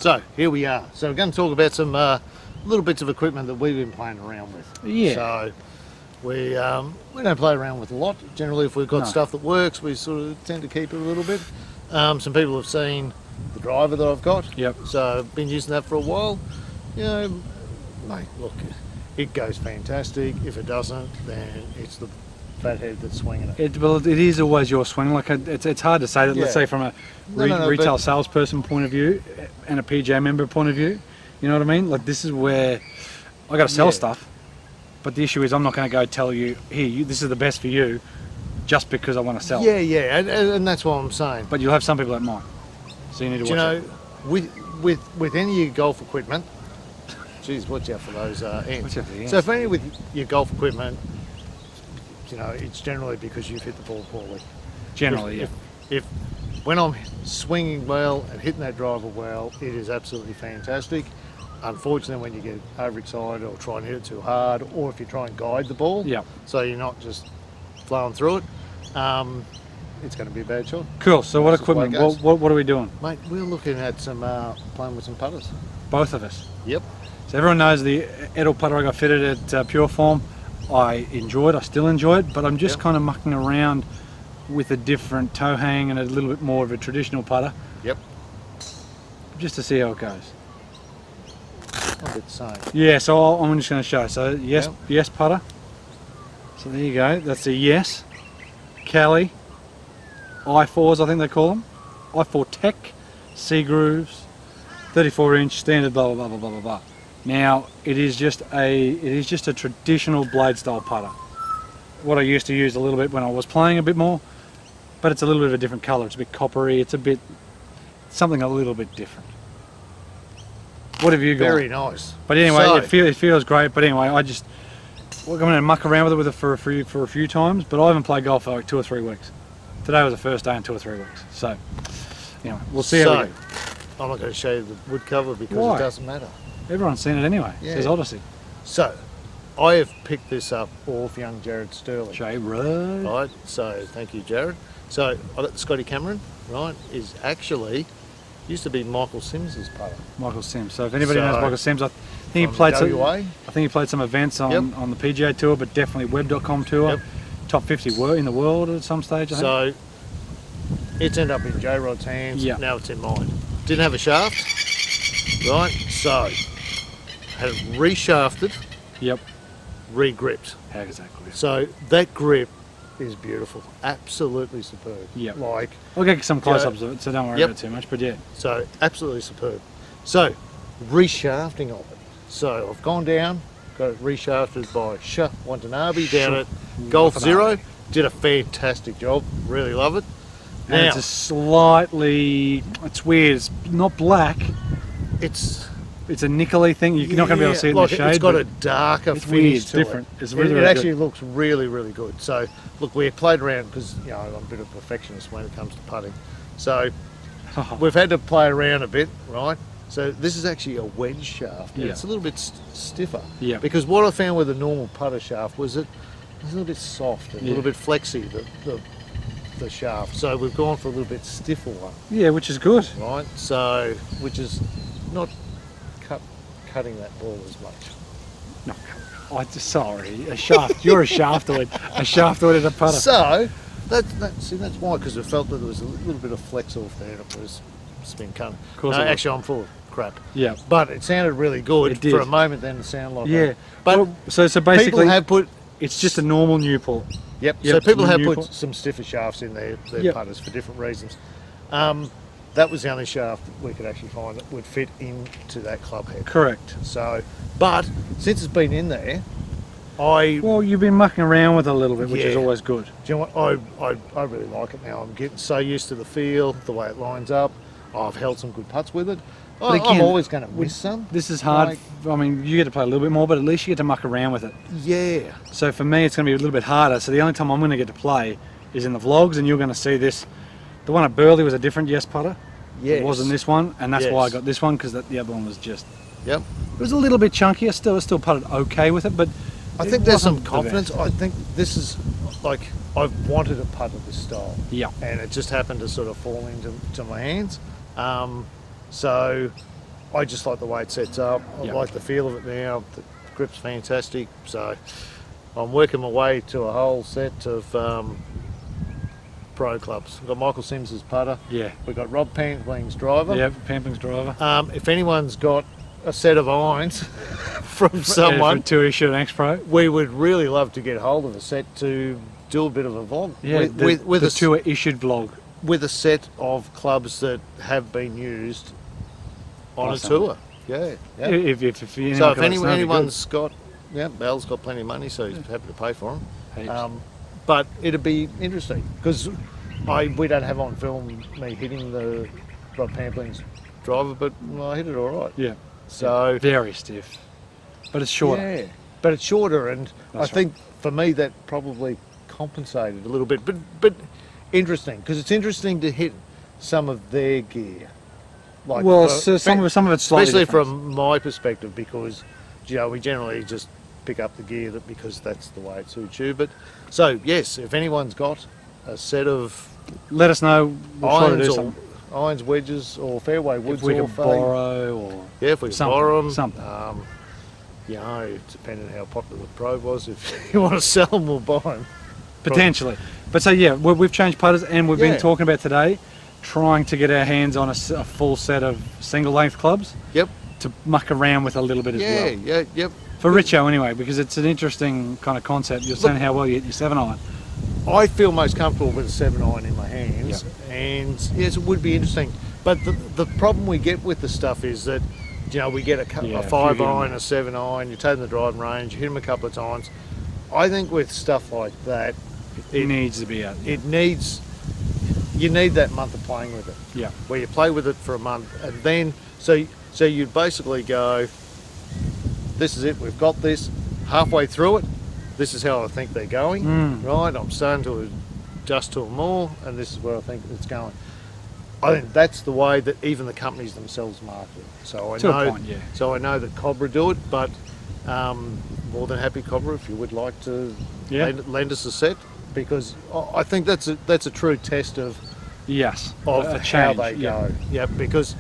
So here we are. So we're going to talk about some little bits of equipment that we've been playing around with. Yeah. So we don't play around with a lot. Generally, if we've got stuff that works, we sort of tend to keep it a little bit. Some people have seen the driver that I've got. Yep. So I've been using that for a while. You know, mate, look, it goes fantastic. If it doesn't, then it's the fathead that's swinging it. Well, it is always your swing. Like it's hard to say that. Let's say from a retail salesperson point of view and a PGA member point of view. You know what I mean? Like this is where I got to sell stuff, but the issue is I'm not going to go tell you, here, this is the best for you, just because I want to sell. Yeah, and that's what I'm saying. But you'll have some people that might, so you need to watch it. With any of your golf equipment, geez, watch out for those ants. Watch out for the ants. So for any with your golf equipment, you know, it's generally because you've hit the ball poorly. Generally, if when I'm swinging well and hitting that driver well, it is absolutely fantastic. Unfortunately, when you get overexcited or try and hit it too hard, or if you try and guide the ball, so you're not just flowing through it, it's going to be a bad shot. Cool. So what equipment? What are we doing, mate? We're looking at some playing with some putters. Both of us. Yep. So everyone knows the Edel putter I got fitted at Pure Form. I still enjoy it, but I'm just kind of mucking around with a different toe hang and a little bit more of a traditional putter. Yep. Just to see how it goes. A bit the same. Yeah, so I'm just going to show. So yes putter. So there you go. That's a yes. Callie. I4s, I think they call them. I4 Tech. C grooves. 34-inch standard. Blah blah blah blah blah blah. Now it is just a traditional blade style putter. What I used to use a little bit when I was playing a bit more, but it's a little bit of a different colour. It's a bit coppery. It's something a little bit different. What have you got? Very nice. But anyway, it feels great. But anyway, we're going to muck around with it for a few times. But I haven't played golf for like 2 or 3 weeks. Today was the first day in 2 or 3 weeks. So, anyway, we'll see how we go. I'm not going to show you the wood cover because it doesn't matter. Everyone's seen it anyway. Yeah. It says Odyssey. So, I have picked this up off young Jared Sterling. Jared. Right, so thank you, Jared. So, I got the Scotty Cameron, right, is actually, used to be Michael Sims's putter. Michael Sims. So if anybody knows Michael Sims, I think he played some events on the PGA Tour, but definitely web.com tour. Yep. Top 50 in the world at some stage, I think. So, it's ended up in J-Rod's hands, now it's in mine. Didn't have a shaft, right, so, had it reshafted, re-gripped. Exactly. So that grip is beautiful, absolutely superb. Yeah. Like, I'll get some close-ups of it, so don't worry about it too much. But yeah. So absolutely superb. So reshafting of it. So I've gone down, got it reshafted by Shah Watanabe down at Golf Zero. Did a fantastic job. Really love it. And now, it's it's weird. It's not black. It's a nickel-y thing. You're not going to be able to see it in the shade. It's got a darker finish to different. it. It's really, it actually looks really, really good. So, look, we played around because, you know, I'm a bit of a perfectionist when it comes to putting. So, we've had to play around a bit, right? So, this is actually a wedge shaft. Yeah. It's a little bit stiffer. Yeah. Because what I found with a normal putter shaft was it was a little bit soft, a little bit flexy, the shaft. So, we've gone for a little bit stiffer one. Yeah, which is good. Right? So, which is not cutting that ball as much. No, sorry, a shaft. You're a shaftoid. A shaftoid and a putter. So that's why, because I felt that there was a little bit of flex off there. It was spin cutting. No, actually, I'm full of crap. Yeah, but it sounded really good for a moment. Then it sounded like that. But so basically, people have put. It's just a normal Newport. Yep. So people have put some stiffer shafts in their putters for different reasons. That was the only shaft that we could actually find that would fit into that club head. Correct. So, but since it's been in there, well, you've been mucking around with it a little bit, which is always good. Do you know what? I really like it now. I'm getting so used to the feel, the way it lines up. I've held some good putts with it. But again, I'm always going to miss some. This is hard. I mean, you get to play a little bit more, but at least you get to muck around with it. Yeah. So for me, it's going to be a little bit harder. So the only time I'm going to get to play is in the vlogs, and you're going to see this. The one at Burley was a different putter. Yes. It wasn't this one, and that's why I got this one, because the other one was just... Yep. It was a little bit chunky. I still putted okay with it, but... I think there's some confidence. I think this is, like, I've wanted a putter this style. Yeah. And it just happened to sort of fall into my hands. So I just like the way it sets up. I Yep. like the feel of it now. The grip's fantastic. So I'm working my way to a whole set of pro clubs. We've got Michael Sims's putter. Yeah. We've got Rob Pampling's driver. Yeah, Pampling's driver. If anyone's got a set of irons from someone, from Tour Shirt X Pro, we would really love to get hold of a set to do a bit of a vlog. Yeah, with the a Tour issued vlog. With a set of clubs that have been used on By a someone. tour. Yeah. If anyone So if can let us know, it'd be anyone's got, Bel's got plenty of money, so he's happy to pay for them. Heaps. But it'd be interesting because we don't have on film me hitting the Rob Pampling's driver, but I hit it all right. Yeah. So Very stiff, but it's shorter. yeah, but it's shorter, and That's I think for me that probably compensated a little bit. But interesting because it's interesting to hit some of their gear. Like Well, so some of it's slightly especially different. from my perspective, because we generally just pick up the gear because that's the way it suits you. But so yes, if anyone's got a set of Let us know. We'll try to irons, do or something. irons, wedges, or fairway woods, If we or can fade. borrow, or Yeah, if we can something, borrow them. something. Depending on how popular the Pro was, if you want to sell them, we'll buy them. potentially. But so yeah, we've changed putters, and we've Yeah. been talking about today, trying to get our hands on a full set of single length clubs Yep. to muck around with a little bit as well. Yep. For Richo anyway, because it's an interesting kind of concept. You're saying how well you hit your 7-iron. I feel most comfortable with a 7-iron in my hands, and yes, it would be interesting. But the problem we get with the stuff is that, we get a if you 5-iron, hit a 7-iron, you take them to the driving range, you hit them a couple of times. I think with stuff like that, It needs to be out. you need that month of playing with it. Yeah. Where you play with it for a month, and then so you basically go, this is it, we've got this. Halfway through it, this is how I think they're going. Right, I'm starting to adjust to them more, and this is where I think it's going. I think that's the way that even the companies themselves market it. So I To a know, point, yeah. so I know that Cobra do it, but more than happy, Cobra, if you would like to lend us a set, because I think that's a true test of Yes. of a how change, they yeah. go. Yeah, because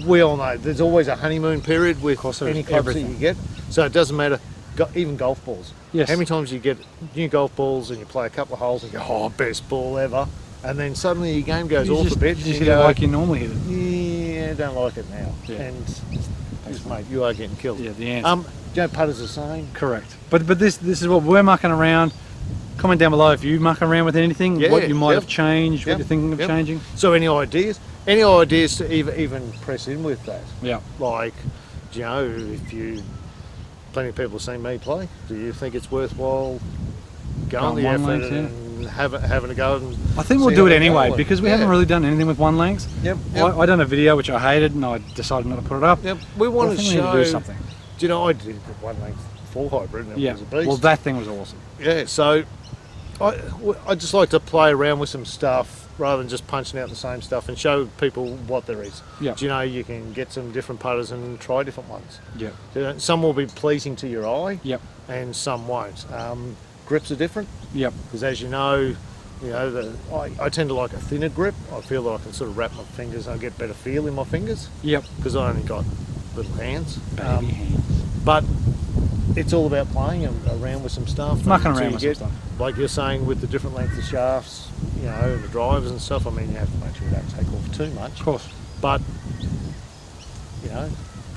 we all know there's always a honeymoon period with course there is, any clubs everything. that you get. So it doesn't matter, even golf balls. Yes. How many times you get new golf balls and you play a couple of holes and go, oh, best ball ever, and then suddenly your game goes off a bit. You and just hit it like you normally hit it. yeah, don't like it now. Yeah. And mate, you are getting killed. Yeah, the answer. Putters the same. Correct. But this is what we're mucking around. Comment down below if you muck around with anything, Yeah, what you might yep. have changed, Yep, what you're thinking of yep. changing. So any ideas? Any ideas to even press in with that? Yeah. Like, plenty of people have seen me play. Do you think it's worthwhile going the one effort length, yeah. and having a go? And I think we'll see do how it they anyway go? because we haven't really done anything with one lengths. Yep. I done a video which I hated and I decided not to put it up. Yep. We want I to think we need show. to do something. I did the one length full hybrid and it Yeah. was a beast. Well, that thing was awesome. Yeah. So I just like to play around with some stuff rather than just punching out the same stuff and show people what there is. Yeah. You can get some different putters and try different ones. Yeah. Some will be pleasing to your eye. Yep. And some won't. Grips are different. Yep. Because as you know, I tend to like a thinner grip. I feel that I can sort of wrap my fingers and I get better feel in my fingers Yep. because I only got little hands. Baby hands. But it's all about playing around with some stuff. Mucking until around you with some get, stuff. like you're saying with the different lengths of shafts, and the drivers and stuff. I mean, you have to make sure you don't take off too much. Of course. But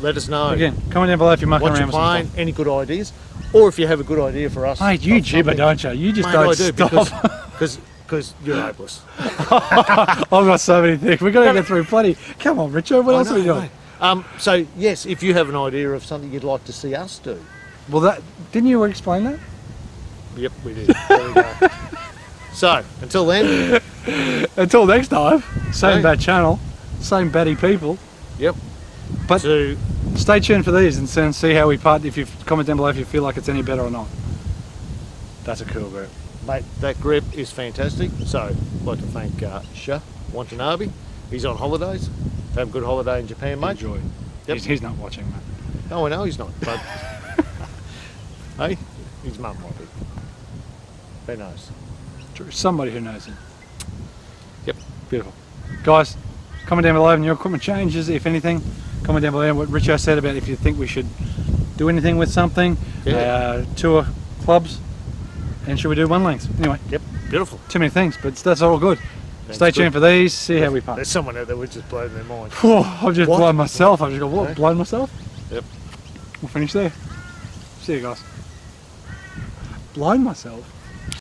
let us know. Again, comment down below if you're mucking what around you're with some playing, stuff. any good ideas, or if you have a good idea for us. Mate, you of gibber, something. don't you? You just Mate, don't I do stop. because you're hopeless. I've got so many things. We've got to get through plenty. Come on, Richard, what else are we doing? So yes, if you have an idea of something you'd like to see us do. Well, didn't you explain that? Yep, we did. There we go. So until then. Until next time, same Okay. bad channel, same batty people. Yep. But stay tuned for these and see how we part. If you comment down below if you feel like it's any better or not. That's a cool grip. Mate, that grip is fantastic. So I'd like to thank Sha Watanabe. He's on holidays. Have a good holiday in Japan, mate. Enjoy. Yep. He's not watching, mate. No, I know he's not, but hey, his mum might be. Who knows? Somebody who knows him. Yep. Beautiful. Guys, comment down below if your equipment changes, if anything. comment down below what Richo said about if you think we should do anything with something. Tour clubs, and should we do one length? Anyway. Yep. Beautiful. Too many things, but that's all good. Stay tuned for these, see how we punt. There's someone out there who's just blown their mind. I've just blown myself. I've just got what? Blown myself? Yep. We'll finish there. See you guys. Blown myself?